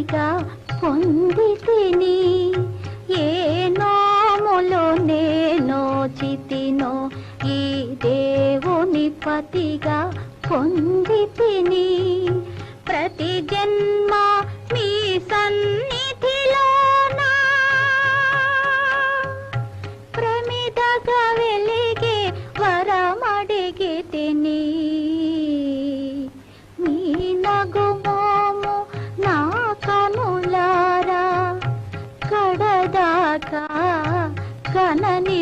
పతిగా పొందితిని. ఏ నోములో నేనోచితినో ఈ దేవుని పతిగా పొందితిని. ప్రతి జన్మ మీ సన్నిధిలోనా ప్రమిదగా వెలిగే వరమడిగితిని. మీ నగుమోము నా కనులారా కడదాకా కనని